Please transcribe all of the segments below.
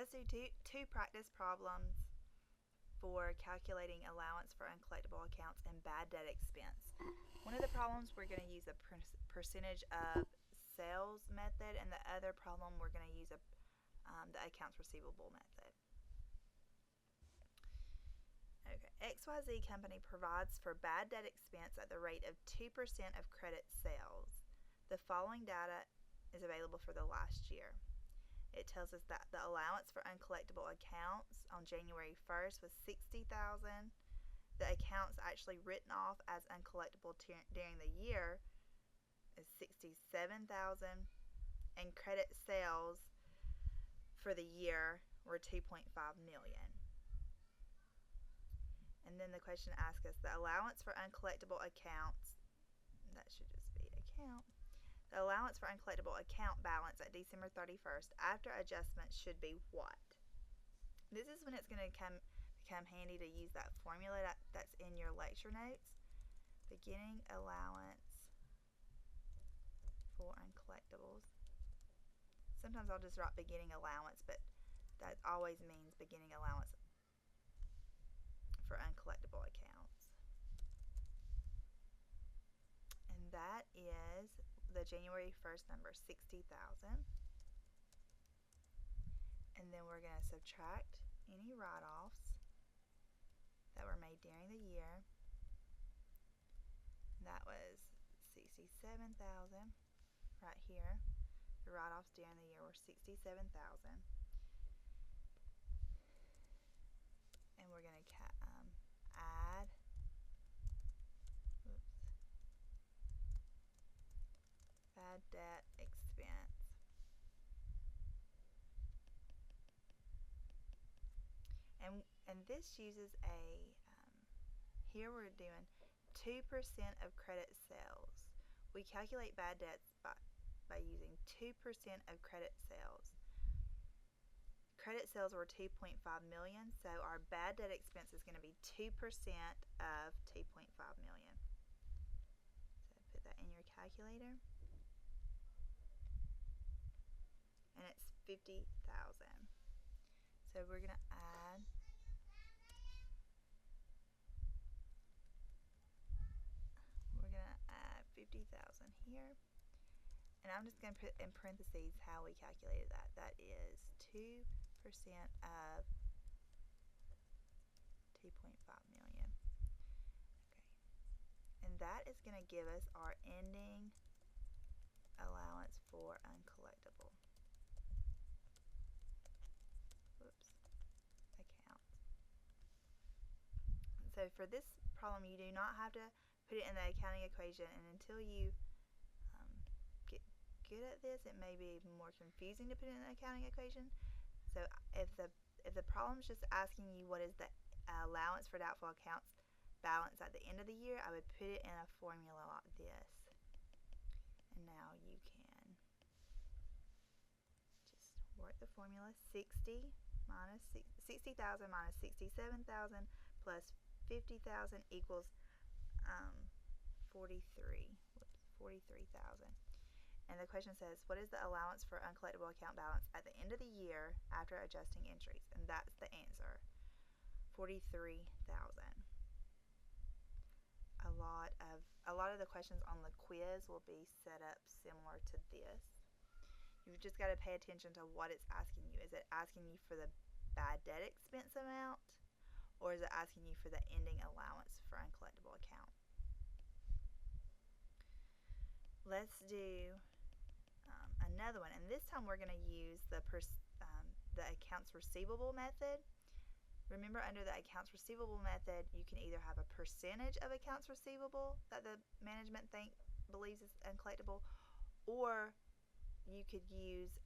let's do two practice problems for calculating allowance for uncollectible accounts and bad debt expense. One of the problems we're going to use a percentage of sales method, and the other problem we're going to use the accounts receivable method. Okay. XYZ company provides for bad debt expense at the rate of 2% of credit sales. The following data is available for the last year. It tells us that the allowance for uncollectible accounts on January 1st was $60,000. The accounts actually written off as uncollectible during the year is $67,000, and credit sales for the year were $2.5 million. And then the question asks us the allowance for uncollectible accounts, that should just be account. The allowance for uncollectible account balance at December 31st after adjustments should be what? This is when it's going to become handy to use that formula that's in your lecture notes. Beginning allowance for uncollectibles. Sometimes I'll just write beginning allowance, but that always means beginning allowance for uncollectible accounts. And that is the January 1st number, $60,000. And then we're going to subtract any write-offs that were made during the year. That was $67,000 right here. The write-offs during the year were $67,000. And we're going to add bad debt expense. And this uses here we're doing 2% of credit sales. We calculate bad debts by using 2% of credit sales. Credit sales were $2.5 million, so our bad debt expense is going to be 2% of $2.5 million. So put that in your calculator. And it's $50,000. So we're going to add $50,000 here. And I'm just going to put in parentheses how we calculated that. That is 2% of 2.5 million. Okay. And that is going to give us our ending allowance for uncollectible. Account. So for this problem, you do not have to put it in the accounting equation, and until you get good at this, it may be more confusing to put it in the accounting equation. So if the problem is just asking you what is the allowance for doubtful accounts balance at the end of the year, I would put it in a formula like this. And now you can just work the formula. 60,000 minus 67,000 plus 50,000 equals 43,000. And the question says, what is the allowance for uncollectible account balance at the end of the year after adjusting entries? And that's the answer, 43,000. A lot of the questions on the quiz will be set up similar to this. You've just got to pay attention to what it's asking you. Is it asking you for the bad debt expense amount, or is it asking you for the ending allowance for uncollectible account? Let's do another one, and this time we're going to use the accounts receivable method. Remember, under the accounts receivable method, you can either have a percentage of accounts receivable that the management believes is uncollectible, or you could use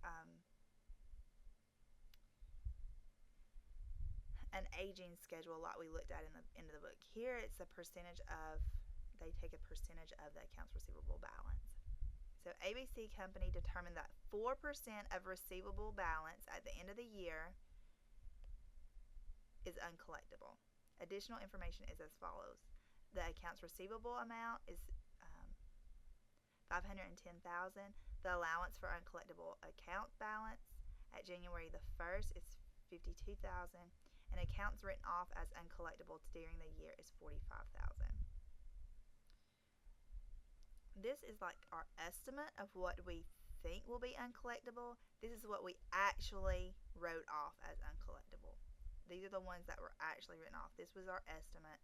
an aging schedule like we looked at in the end of the book. Here it's a percentage of, they take a percentage of the accounts receivable balance. So ABC Company determined that 4% of receivable balance at the end of the year is uncollectible. Additional information is as follows. The accounts receivable amount is $510,000. The allowance for uncollectible account balance at January the 1st is $52,000, and accounts written off as uncollectible during the year is $45,000. This is like our estimate of what we think will be uncollectible. This is what we actually wrote off as uncollectible. These are the ones that were actually written off. This was our estimate.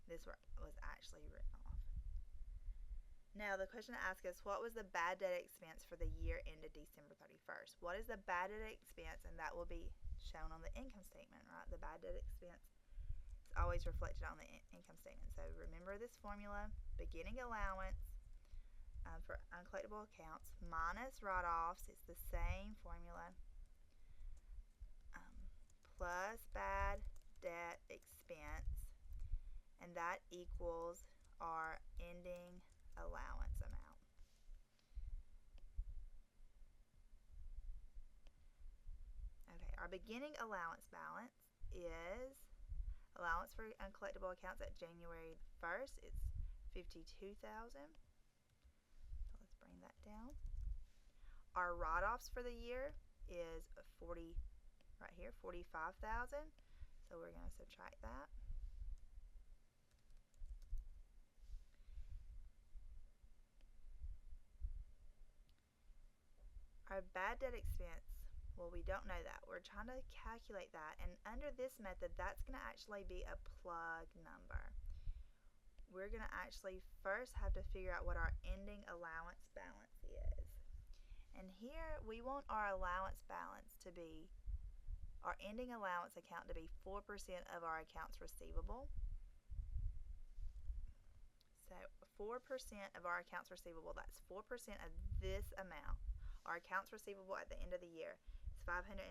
This was actually written off. Now the question to ask is, what was the bad debt expense for the year ended December 31st? What is the bad debt expense? And that will be shown on the income statement, right? The bad debt expense is always reflected on the income statement. So remember this formula: beginning allowance for uncollectible accounts minus write-offs. It's the same formula, plus bad debt expense, and that equals our ending allowance amount. Okay, our beginning allowance balance is allowance for uncollectible accounts at January 1st. It's $52,000. Bring that down. Our write-offs for the year is right here, $45,000. So we're going to subtract that. Our bad debt expense, well, we don't know that. We're trying to calculate that, and under this method, that's going to actually be a plug number. We're going to actually first have to figure out what our ending allowance balance is. And here we want our allowance balance to be, our ending allowance account to be 4% of our accounts receivable. So 4% of our accounts receivable, that's 4% of this amount. Our accounts receivable at the end of the year is $510,000,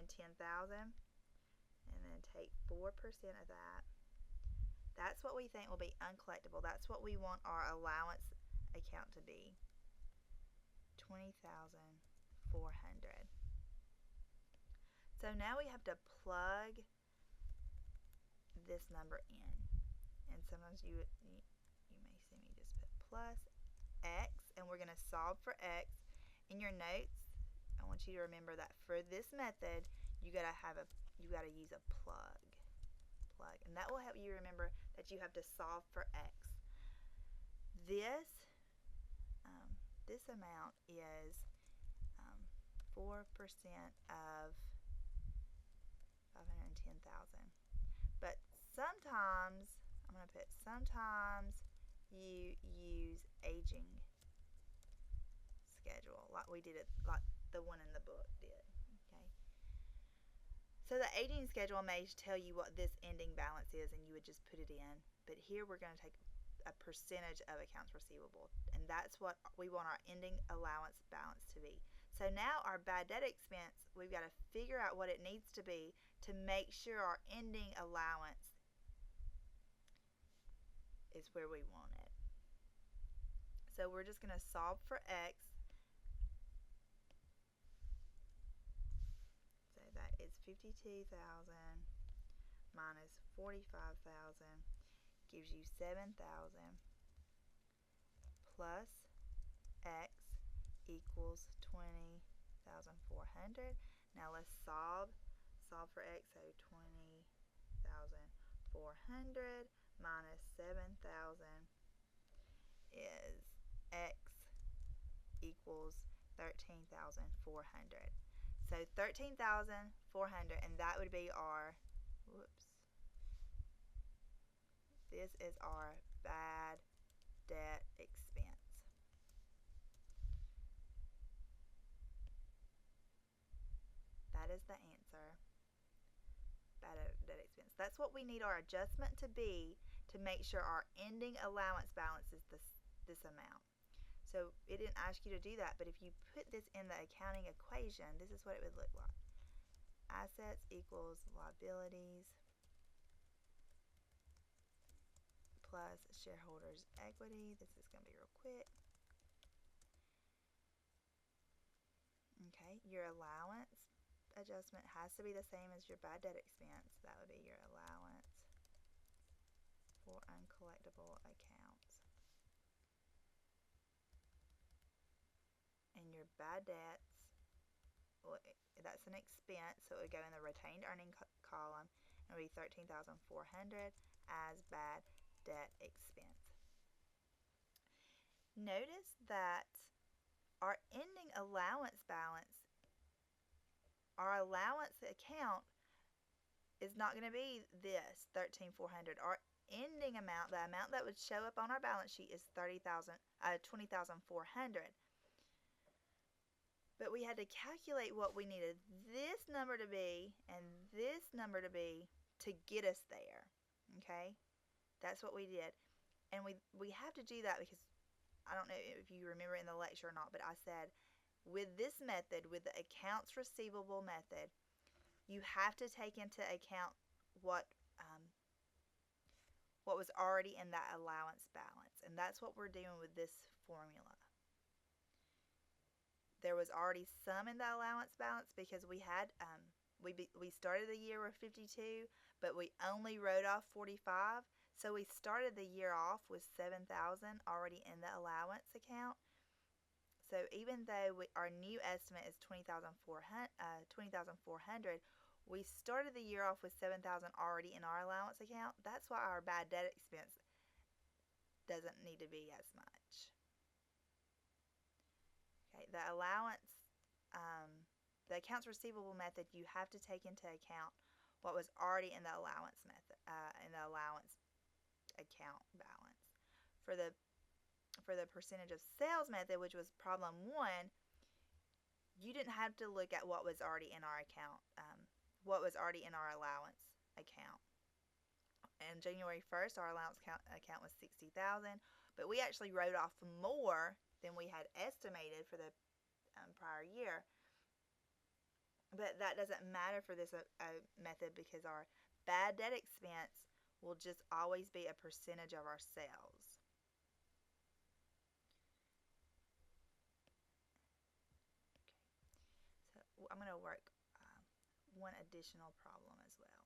and then take 4% of that. That's what we think will be uncollectible. That's what we want our allowance account to be. $20,400. So now we have to plug this number in. And sometimes you may see me just put plus X, and we're going to solve for X. In your notes, I want you to remember that for this method, you got to use a plug, and that will help you remember that you have to solve for X. This amount is 4% of 510,000. But sometimes, I'm going to put sometimes you use aging schedule, like we did it, like the one in the book did. Okay. So the aging schedule may tell you what this ending balance is, and you would just put it in. But here we're going to take a percentage of accounts receivable, and that's what we want our ending allowance balance to be. So now our bad debt expense, we've got to figure out what it needs to be to make sure our ending allowance is where we want it. So we're just going to solve for X. So that is 52,000 minus 45,000 gives you 7,000 plus X equals 20,400. Now let's solve for X. So 20,400 minus 7,000 is X equals 13,400. So 13,400, and that would be our, this is our bad debt expense. That is the answer. Bad debt expense. That's what we need our adjustment to be to make sure our ending allowance balance is this amount. So it didn't ask you to do that, but if you put this in the accounting equation, this is what it would look like. Assets equals liabilities plus shareholders' equity. This is going to be real quick. Okay, your allowance adjustment has to be the same as your bad debt expense. That would be your allowance for uncollectible accounts. And your bad debts that's an expense, so it would go in the retained earning column, and it would be $13,400 as bad debt expense. Notice that our ending allowance balance, our allowance account is not going to be this $13,400. Our ending amount, the amount that would show up on our balance sheet, is $20,400. But we had to calculate what we needed this number to be and this number to be to get us there. Okay? That's what we did. And we have to do that because I don't know if you remember in the lecture or not, but I said with this method, with the accounts receivable method, you have to take into account what was already in that allowance balance. And that's what we're doing with this formula. There was already some in the allowance balance because we had we started the year with 52, but we only wrote off 45. So we started the year off with 7,000 already in the allowance account. So even though our new estimate is 20,400, we started the year off with 7,000 already in our allowance account. That's why our bad debt expense doesn't need to be as much. Okay, the allowance, the accounts receivable method, you have to take into account what was already in the allowance method, in the allowance account balance. For the percentage of sales method, which was problem 1, you didn't have to look at what was already in our account, what was already in our allowance account. And January 1st, our allowance account was $60,000, but we actually wrote off more than we had estimated for the prior year. But that doesn't matter for this method because our bad debt expense will just always be a percentage of our sales. Okay. So I'm going to work one additional problem as well.